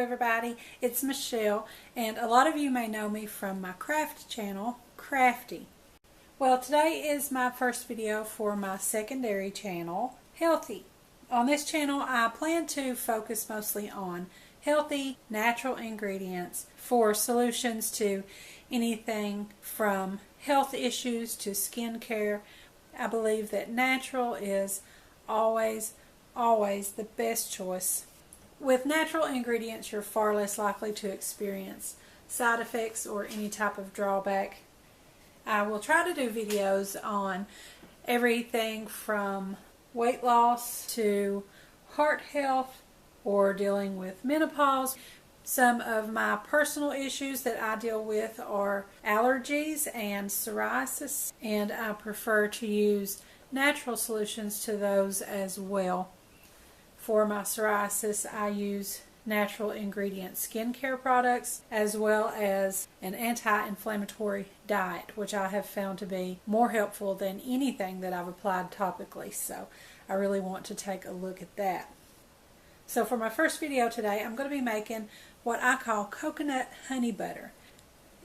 everybody, it's Michelle, and a lot of you may know me from my craft channel, Crafty. Well, today is my first video for my secondary channel, Healthy. On this channel I plan to focus mostly on healthy, natural ingredients for solutions to anything from health issues to skincare. I believe that natural is always the best choice. With natural ingredients, you're far less likely to experience side effects or any type of drawback. I will try to do videos on everything from weight loss to heart health or dealing with menopause. Some of my personal issues that I deal with are allergies and psoriasis, and I prefer to use natural solutions to those as well. For my psoriasis, I use natural ingredient skincare products as well as an anti-inflammatory diet, which I have found to be more helpful than anything that I've applied topically. So I really want to take a look at that. So for my first video today, I'm going to be making what I call coconut honey butter.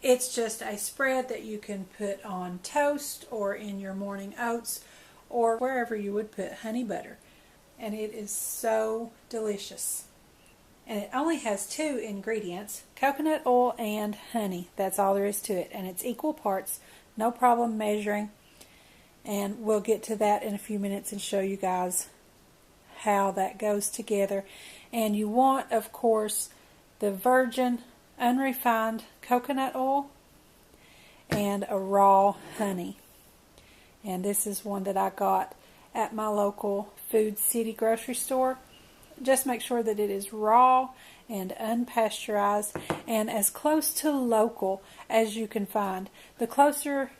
It's just a spread that you can put on toast or in your morning oats or wherever you would put honey butter. And it is so delicious. And it only has two ingredients, coconut oil and honey. That's all there is to it. And it's equal parts, no problem measuring. And we'll get to that in a few minutes and show you guys how that goes together. And you want, of course, the virgin, unrefined coconut oil and a raw honey. And this is one that I got at my local Food City grocery store. Just make sure that it is raw and unpasteurized and as close to local as you can find. The closer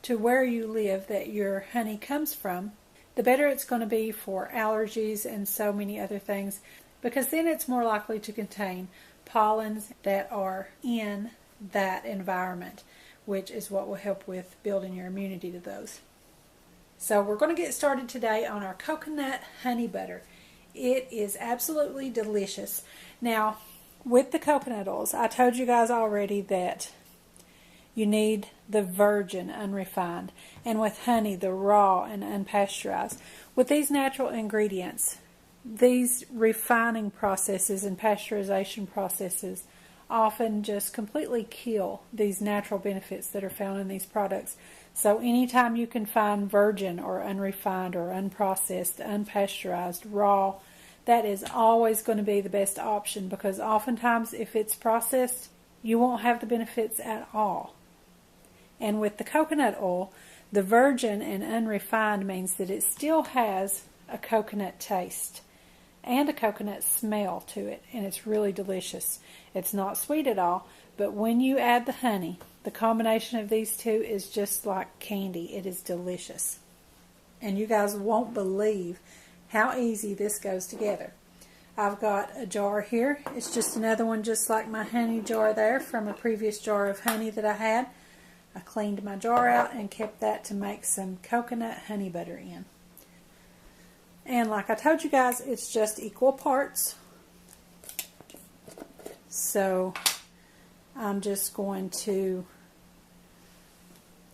to where you live that your honey comes from, the better it's going to be for allergies and so many other things, because then it's more likely to contain pollens that are in that environment, which is what will help with building your immunity to those. So we're going to get started today on our coconut honey butter. It is absolutely delicious. Now, with the coconut oils, I told you guys already that you need the virgin unrefined, and with honey, the raw and unpasteurized. With these natural ingredients, these refining processes and pasteurization processes often just completely kill these natural benefits that are found in these products. So anytime you can find virgin or unrefined or unprocessed, unpasteurized, raw, that is always going to be the best option, because oftentimes if it's processed, you won't have the benefits at all. And with the coconut oil, the virgin and unrefined means that it still has a coconut taste and a coconut smell to it, and it's really delicious. It's not sweet at all, but when you add the honey, the combination of these two is just like candy. It is delicious. And you guys won't believe how easy this goes together. I've got a jar here. It's just another one just like my honey jar there from a previous jar of honey that I had. I cleaned my jar out and kept that to make some coconut honey butter in. And like I told you guys, it's just equal parts. So I'm just going to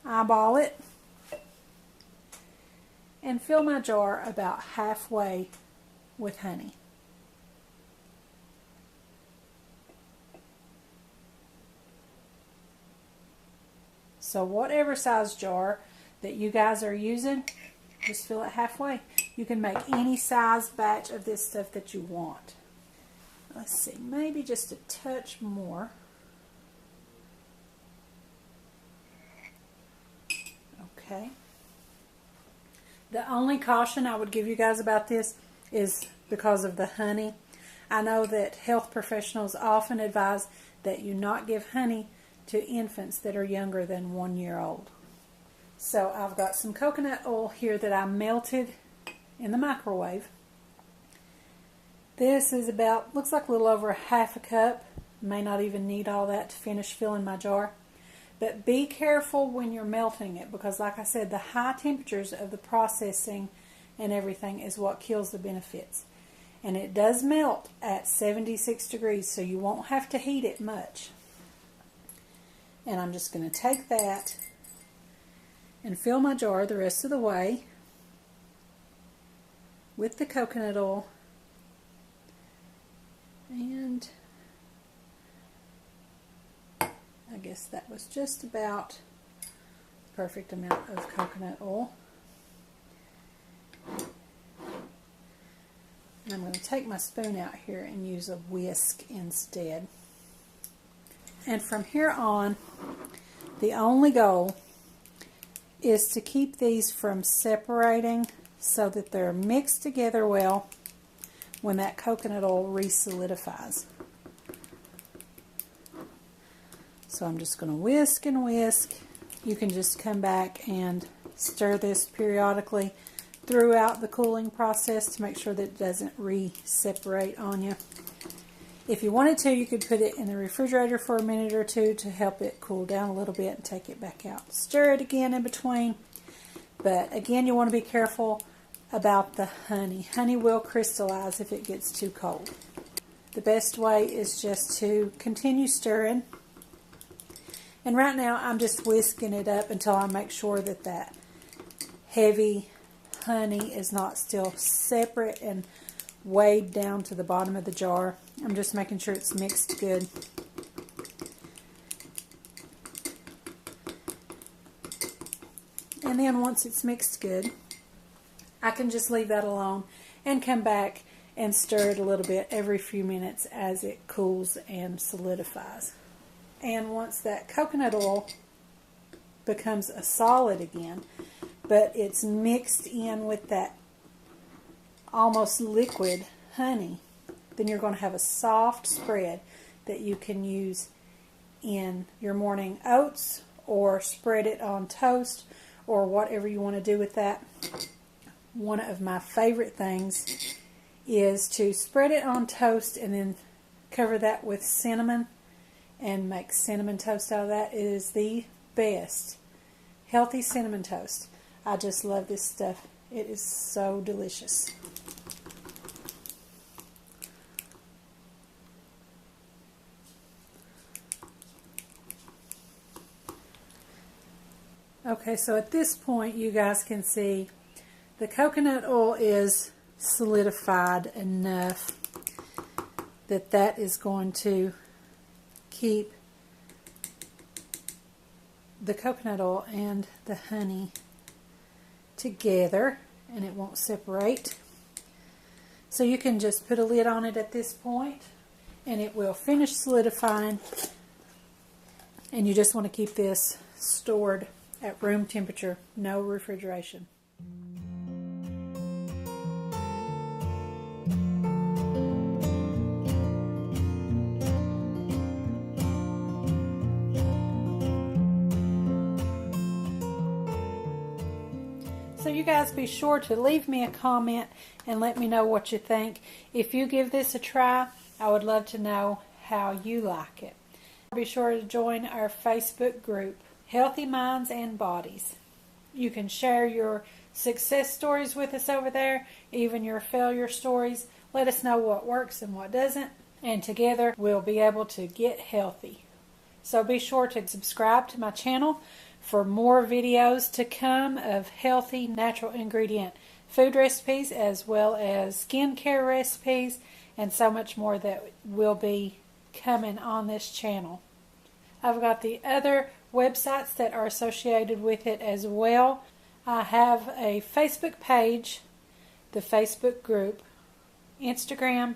eyeball it and fill my jar about halfway with honey. So whatever size jar that you guys are using, just fill it halfway. You can make any size batch of this stuff that you want. Let's see, maybe just a touch more. Okay. The only caution I would give you guys about this is because of the honey. I know that health professionals often advise that you not give honey to infants that are younger than 1 year old. So I've got some coconut oil here that I melted in the microwave. This is about, looks like a little over half a cup. May not even need all that to finish filling my jar. But be careful when you're melting it, because like I said, the high temperatures of the processing and everything is what kills the benefits. And it does melt at 76 degrees, so you won't have to heat it much. And I'm just going to take that and fill my jar the rest of the way with the coconut oil. And I guess that was just about the perfect amount of coconut oil. And I'm going to take my spoon out here and use a whisk instead. And from here on, the only goal is to keep these from separating so that they're mixed together well when that coconut oil re-solidifies. So I'm just going to whisk and whisk. You can just come back and stir this periodically throughout the cooling process to make sure that it doesn't re-separate on you. If you wanted to, you could put it in the refrigerator for a minute or two to help it cool down a little bit and take it back out. Stir it again in between. But again, you want to be careful about the honey. Honey will crystallize if it gets too cold. The best way is just to continue stirring. And right now I'm just whisking it up until I make sure that that heavy honey is not still separate and weighed down to the bottom of the jar. I'm just making sure it's mixed good. And then once it's mixed good, I can just leave that alone and come back and stir it a little bit every few minutes as it cools and solidifies. And once that coconut oil becomes a solid again, but it's mixed in with that almost liquid honey, then you're going to have a soft spread that you can use in your morning oats or spread it on toast or whatever you want to do with that. One of my favorite things is to spread it on toast and then cover that with cinnamon and make cinnamon toast out of that. It is the best. Healthy cinnamon toast. I just love this stuff. It is so delicious. Okay, so at this point you guys can see the coconut oil is solidified enough that that is going to keep the coconut oil and the honey together and it won't separate. So you can just put a lid on it at this point and it will finish solidifying, and you just want to keep this stored at room temperature, no refrigeration. So you guys be sure to leave me a comment and let me know what you think. If you give this a try, I would love to know how you like it. Be sure to join our Facebook group, Healthy Minds and Bodies. You can share your success stories with us over there, even your failure stories. Let us know what works and what doesn't, and together we'll be able to get healthy. So be sure to subscribe to my channel for more videos to come of healthy, natural ingredient food recipes, as well as skincare recipes, and so much more that will be coming on this channel. I've got the other websites that are associated with it as well. I have a Facebook page, the Facebook group, Instagram,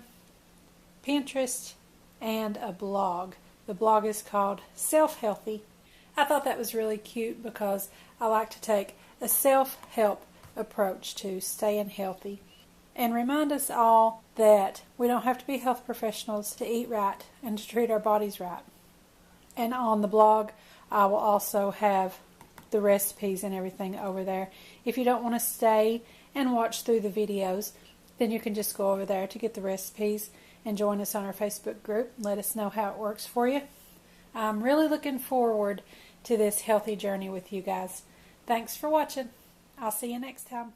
Pinterest, and a blog. The blog is called Self-Healthy. I thought that was really cute because I like to take a self-help approach to staying healthy and remind us all that we don't have to be health professionals to eat right and to treat our bodies right. And on the blog, I will also have the recipes and everything over there. If you don't want to stay and watch through the videos, then you can just go over there to get the recipes and join us on our Facebook group. Let us know how it works for you. I'm really looking forward to this healthy journey with you guys. Thanks for watching. I'll see you next time.